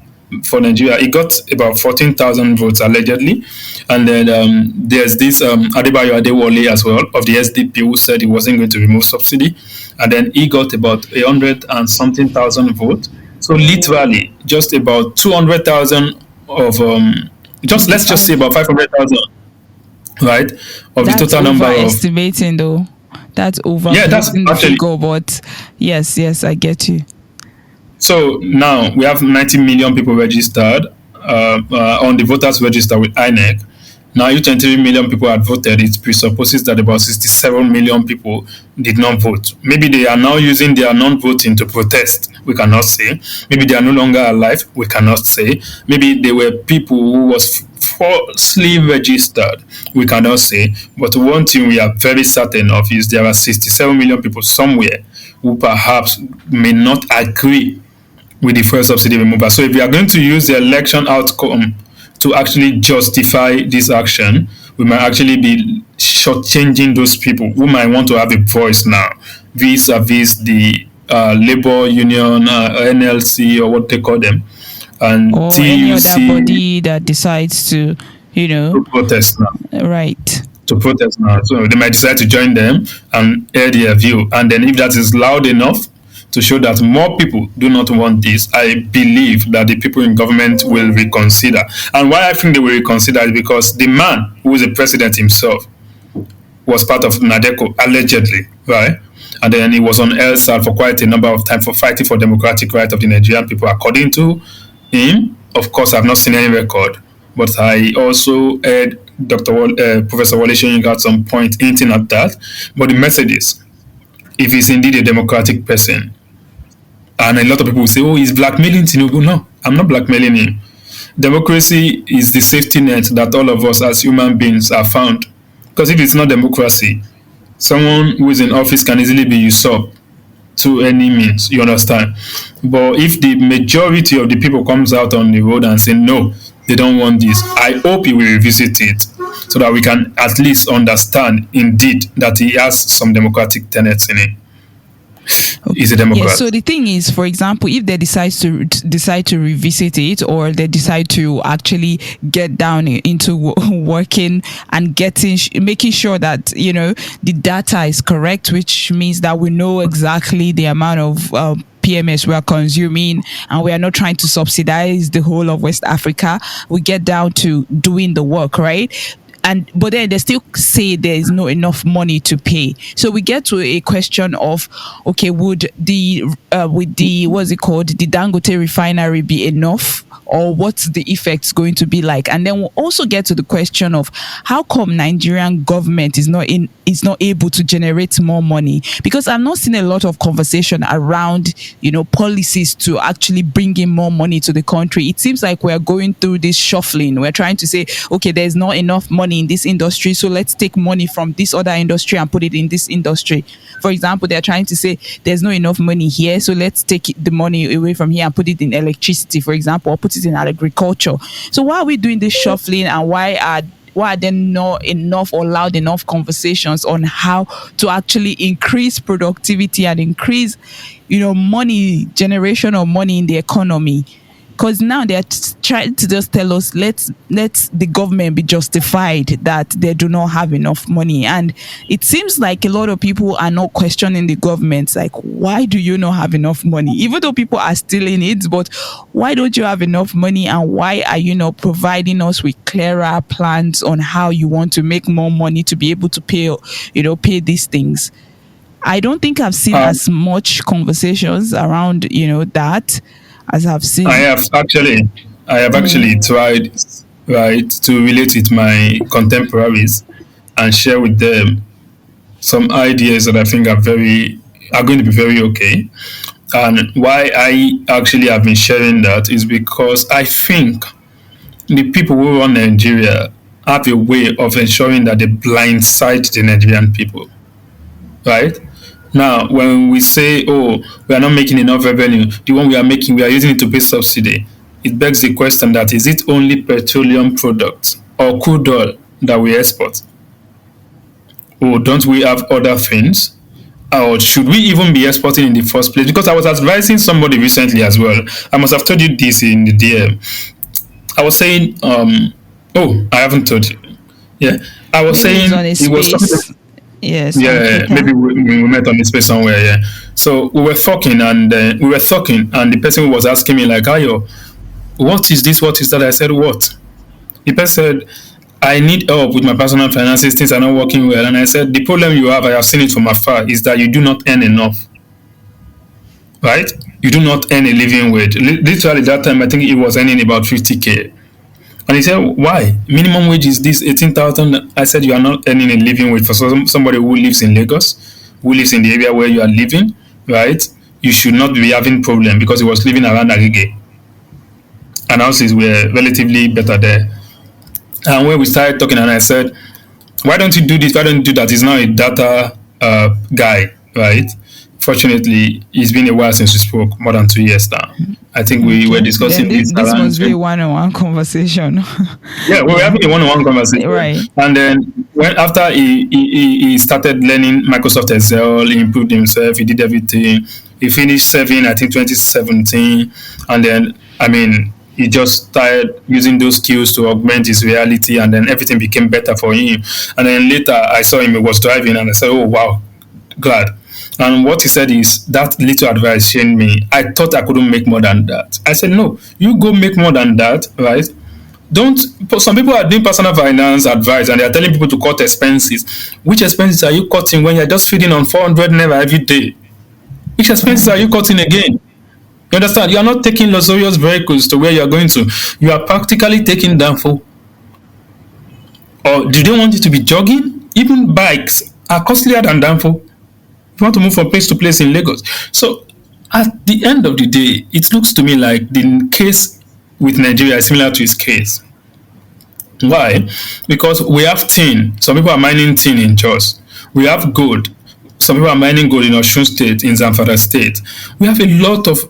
C: for Nigeria. He got about 14,000 votes allegedly. And then there's this Adebayo Adewale as well of the SDP who said he wasn't going to remove subsidy. And then he got about 100 and something thousand votes. So literally just about 200,000 of, let's just say about 500,000, right? Of
B: That's
C: the total number of.
B: Overestimating though. That's overestimating the figure, but yes, I get you.
C: So now we have 90 million people registered on the voters register with INEC. Now, if 23 million people had voted, it presupposes that about 67 million people did not vote. Maybe they are now using their non-voting to protest. We cannot say. Maybe they are no longer alive. We cannot say. Maybe they were people who was falsely registered. We cannot say. But one thing we are very certain of is there are 67 million people somewhere who perhaps may not agree with the first subsidy removal. So if we are going to use the election outcome to actually justify this action, we might actually be shortchanging those people who might want to have a voice now, vis-a-vis the labor union, NLC, or what they call them, and
B: or
C: TUC,
B: any other body that decides to,
C: to protest now.
B: Right.
C: To protest now. So they might decide to join them and air their view. And then if that is loud enough to show that more people do not want this, I believe that the people in government will reconsider. And why I think they will reconsider is because the man who is the president himself was part of NADECO, allegedly, right? And then he was on LSAT for quite a number of time for fighting for democratic rights of the Nigerian people. According to him, of course, I've not seen any record, but I also heard Professor Wale Soyinka at some point hinting at that. But the message is, if he's indeed a democratic person, and a lot of people will say, oh, he's blackmailing Tinubu. No, I'm not blackmailing him. Democracy is the safety net that all of us as human beings are found. Because if it's not democracy, someone who is in office can easily be usurped to any means, you understand? But if the majority of the people comes out on the road and say, no, they don't want this, I hope he will revisit it so that we can at least understand indeed that he has some democratic tenets in it. He's a Democrat.
B: Yeah, so the thing is, for example, if they decide to revisit it, or they decide to actually get down into working and making sure that the data is correct, which means that we know exactly the amount of PMS we are consuming, and we are not trying to subsidize the whole of West Africa. We get down to doing the work, right? But then they still say there is no enough money to pay. So we get to a question of, okay, would the what's it called, the Dangote refinery be enough, or what's the effects going to be like? And then we'll also get to the question of how come Nigerian government is not able to generate more money, because I've not seen a lot of conversation around policies to actually bring in more money to the country. It seems like we're going through this shuffling. We're trying to say, okay, there's not enough money in this industry, so let's take money from this other industry and put it in this industry. For example, they're trying to say there's not enough money here, so let's take the money away from here and put it in electricity, for example, or put it in agriculture. So why are we doing this shuffling, and why are there not enough or loud enough conversations on how to actually increase productivity and increase money generation of money in the economy? Because now they're trying to just tell us, let the government be justified that they do not have enough money. And it seems like a lot of people are not questioning the government, like, why do you not have enough money? Even though people are stealing it, but why don't you have enough money, and why are you not providing us with clearer plans on how you want to make more money to be able to pay these things? I don't think I've seen as much conversations around, that as I've seen.
C: I have actually tried, right, to relate with my contemporaries and share with them some ideas that I think are going to be very okay. And why I actually have been sharing that is because I think the people who run Nigeria have a way of ensuring that they blindside the Nigerian people, right? Now, when we say, oh, we are not making enough revenue, the one we are making, we are using it to pay subsidy, it begs the question that is it only petroleum products or crude oil that we export? Or don't we have other things? Or should we even be exporting in the first place? Because I was advising somebody recently as well. I must have told you this in the DM. I was saying, oh, I haven't told you. Yeah, I was saying it was something.
B: Yes.
C: Yeah, maybe we met on the space somewhere. Yeah. So we were talking, and the person was asking me like, "Ayo, what is this? What is that?" I said, "What?" The person said, "I need help with my personal finances. Things are not working well." And I said, "The problem you have, I have seen it from afar, is that you do not earn enough. Right? You do not earn a living wage. Literally, that time I think he was earning about 50K." And he said, "Why? Minimum wage is this 18,000." I said, "You are not earning a living wage for somebody who lives in Lagos, who lives in the area where you are living, right? You should not be having problem," because he was living around Agege. And houses were relatively better there. And when we started talking, and I said, "Why don't you do this? Why don't you do that?" He's now a data guy, right? Fortunately, it's been a while since we spoke, more than 2 years now. I think we were discussing
B: this must be a one-on-one conversation.
C: Yeah, we were having a one-on-one conversation.
B: Right.
C: And then after he started learning Microsoft Excel, he improved himself, he did everything. He finished serving, I think, 2017. And then, he just started using those skills to augment his reality, and then everything became better for him. And then later, I saw him, he was driving, and I said, "Oh, wow, glad." And what he said is, that little advice changed me. I thought I couldn't make more than that. I said, "No, you go make more than that, right? Don't." Some people are doing personal finance advice and they are telling people to cut expenses. Which expenses are you cutting when you're just feeding on 400 naira every day? Which expenses are you cutting again? You understand? You are not taking luxurious vehicles to where you are going to. You are practically taking downfall. Or do they want you to be jogging? Even bikes are costlier than downfall. If you want to move from place to place in Lagos. So at the end of the day, it looks to me like the case with Nigeria is similar to his case. Why? Because we have tin. Some people are mining tin in Jos. We have gold. Some people are mining gold in Osun State, in Zamfara State. We have a lot of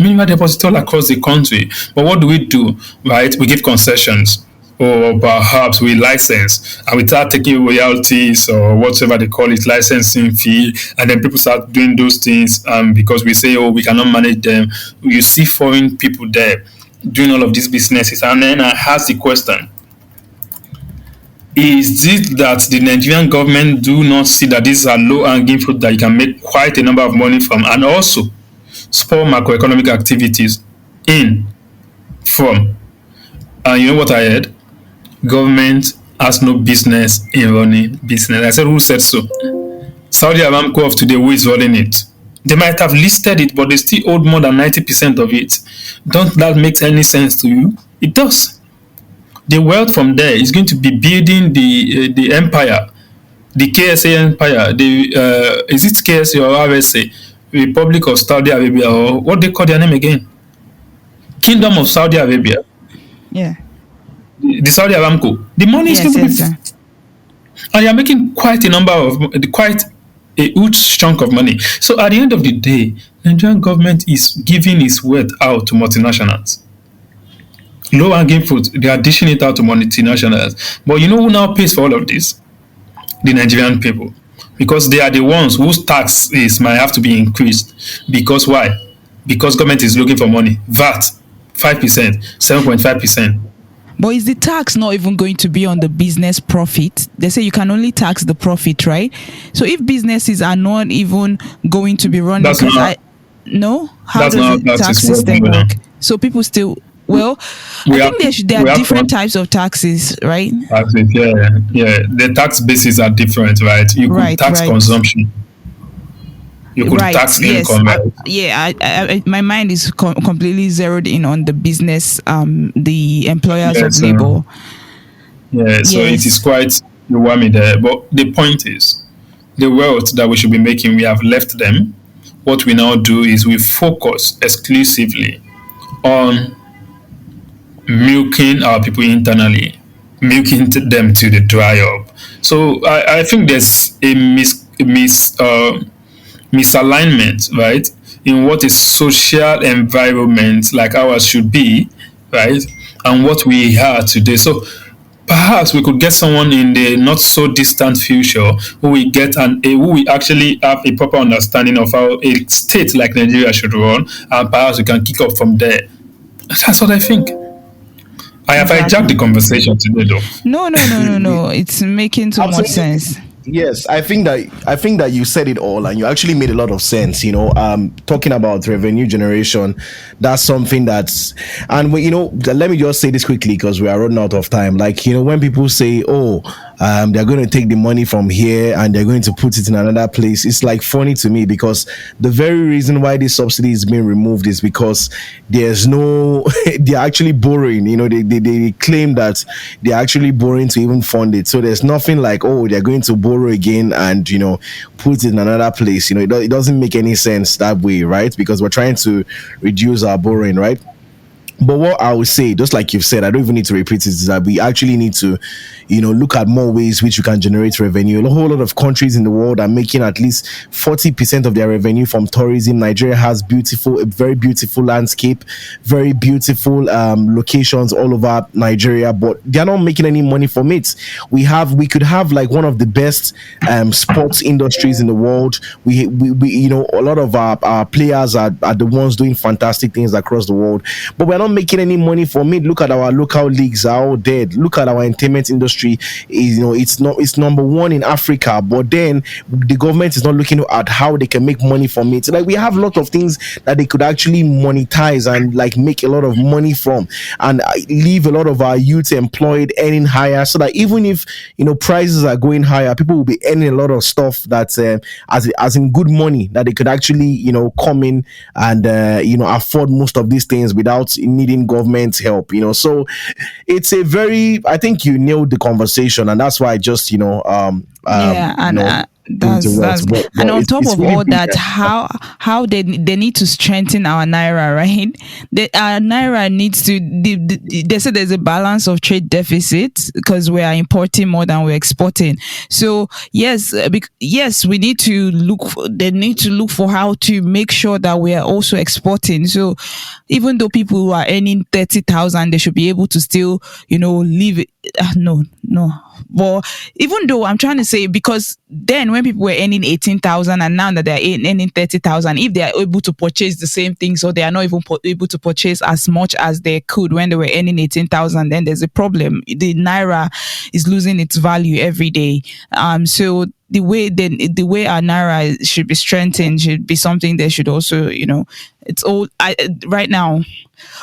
C: mineral deposits all across the country. But what do? Right? We give concessions. Or perhaps we license and we start taking royalties or whatever they call it, licensing fee, and then people start doing those things because we say, oh, we cannot manage them. You see foreign people there doing all of these businesses. And then I ask the question, is it that the Nigerian government do not see that these are low-hanging fruit that you can make quite a number of money from, and also spur macroeconomic activities from? And you know what I heard? Government has no business in running business. I said, who said so? Saudi Aramco of today, who is running it? They might have listed it, but they still hold more than 90% of it. Don't that make any sense to you? It does. The wealth from there is going to be building the empire, the KSA empire. Is it KSA or RSA? Republic of Saudi Arabia, or what they call their name again? Kingdom of Saudi Arabia.
B: Yeah.
C: The Saudi Aramco. The money is going to be, and you are making quite a huge chunk of money. So at the end of the day, Nigerian government is giving its wealth out to multinationals. Low-hanging fruit, they are dishing it out to multinationals. But you know who now pays for all of this? The Nigerian people. Because they are the ones whose taxes might have to be increased. Because why? Because government is looking for money. VAT, 5%, 7.5%.
B: But is the tax not even going to be on the business profit? They say you can only tax the profit, right? So if businesses are not even going to be running,
C: that's
B: because
C: not,
B: how does the tax system work? So people still, I think there are different types of taxes, right?
C: Taxes, yeah. The tax bases are different, right? You could tax consumption. You could tax income.
B: My mind is completely zeroed in on the business, the employers of labor.
C: So it is quite whammy there. But the point is, the wealth that we should be making, we have left them. What we now do is we focus exclusively on milking our people internally, milking them to the dry up. So I think there's a misalignment, right, in what a social environment like ours should be, right, and what we are today. So perhaps we could get someone in the not so distant future who we get who we actually have a proper understanding of how a state like Nigeria should run, and perhaps we can kick off from there. That's what I think. I have hijacked the conversation today, though.
B: No. It's making too much sense.
D: Yes, I think that you said it all, and you actually made a lot of sense. Talking about revenue generation, that's something that's, and let me just say this quickly because we are running out of time. Like, when people say, "Oh, they're going to take the money from here and they're going to put it in another place," it's like funny to me, because the very reason why this subsidy is being removed is because there's no, they're actually borrowing. They claim that they're actually borrowing to even fund it. So there's nothing like, oh, they're going to borrow again and put it in another place. It doesn't make any sense that way, right? Because we're trying to reduce our borrowing, right? But what I would say, just like you've said, I don't even need to repeat it, is that we actually need to, look at more ways which we can generate revenue. A whole lot of countries in the world are making at least 40% of their revenue from tourism. Nigeria has a very beautiful landscape, very beautiful locations all over Nigeria, but they're not making any money from it. We could have like one of the best sports industries in the world. We a lot of our players are the ones doing fantastic things across the world, but we're not making any money from it. Look at our local leagues, are all dead. Look at our entertainment industry. It's number one in Africa, but then the government is not looking at how they can make money from it. Like, we have a lot of things that they could actually monetize and like make a lot of money from, and leave a lot of our youth employed, earning higher, so that even if prices are going higher, people will be earning a lot of stuff that's as in good money, that they could actually come in and afford most of these things without needing government help. So it's a very, I think you nailed the conversation, and that's why I just
B: that's and on top of all that, how they need to strengthen our naira, right? Our naira needs to, they say there's a balance of trade deficit because we are importing more than we're exporting. So yes, we need to they need to look for how to make sure that we are also exporting. So even though people who are earning 30,000, they should be able to still live. No. But even though I'm trying to say, because then when people were earning 18,000 and now that they're earning 30,000, if they are able to purchase the same thing, so they are not even able to purchase as much as they could when they were earning 18,000, then there's a problem. The naira is losing its value every day. So the way our naira should be strengthened should be something that should also, it's all right now.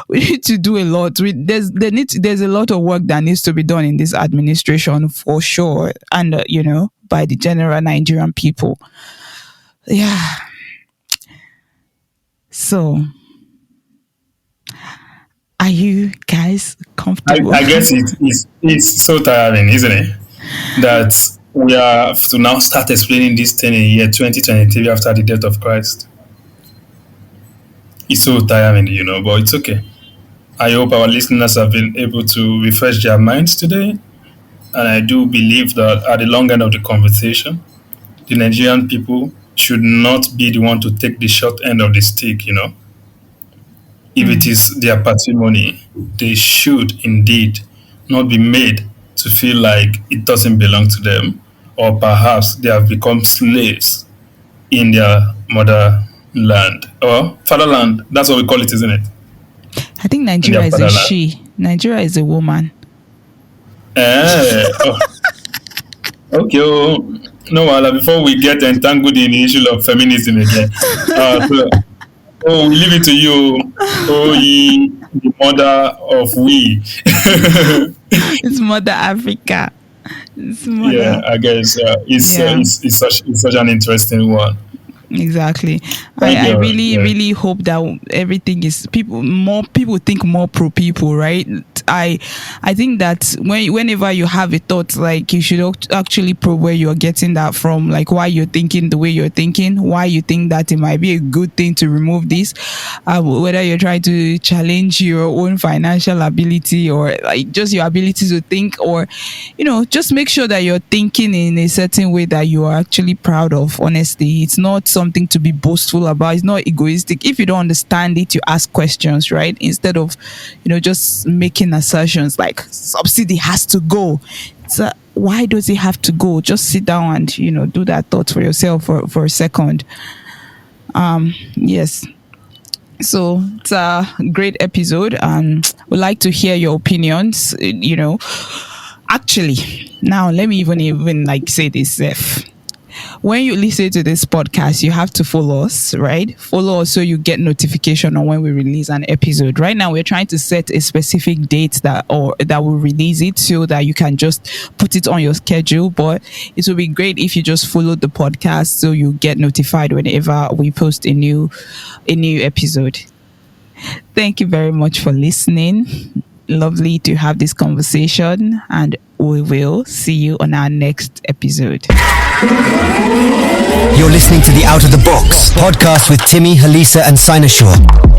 B: We need to do a lot. There's a lot of work that needs to be done in this administration for sure, and by the general Nigerian people. Yeah. So, are you guys comfortable?
C: I guess it's so tiring, isn't it? That we have to now start explaining this thing in year 2023 after the death of Christ. It's so tiring, but it's okay. I hope our listeners have been able to refresh their minds today. And I do believe that at the long end of the conversation, the Nigerian people should not be the one to take the short end of the stick, If it is their patrimony, they should indeed not be made to feel like it doesn't belong to them, or perhaps they have become slaves in their motherland or fatherland. That's what we call it, isn't it?
B: I think Nigeria is a she. Nigeria is a woman.
C: Okay. No, before we get entangled in the issue of feminism again. We leave it to you. Oh, ye, the mother of we.
B: It's Mother Africa. It's mother.
C: Yeah, I guess it's such an interesting one.
B: Exactly. I really hope that everything is more people think more pro people, right? I think that whenever you have a thought, like, you should actually probe where you're getting that from, like why you're thinking the way you're thinking, why you think that it might be a good thing to remove this, whether you're trying to challenge your own financial ability or like just your ability to think, or just make sure that you're thinking in a certain way that you are actually proud of. Honestly, it's not something to be boastful about. It's not egoistic. If you don't understand it, you ask questions, right? Instead of just making assertions like subsidy has to go. So why does it have to go? Just sit down and do that thought for yourself for a second. Yes. So it's a great episode, and we'd like to hear your opinions. Actually, now let me even like say this, Zeph. When you listen to this podcast, you have to follow us, right? Follow us so you get notification on when we release an episode. Right now, we're trying to set a specific date that will release it so that you can just put it on your schedule. But it will be great if you just follow the podcast so you get notified whenever we post a new episode. Thank you very much for listening. Lovely to have this conversation, and we will see you on our next episode.
A: You're listening to the Out of the Box podcast with Timmy, Halisa, and Sinosure.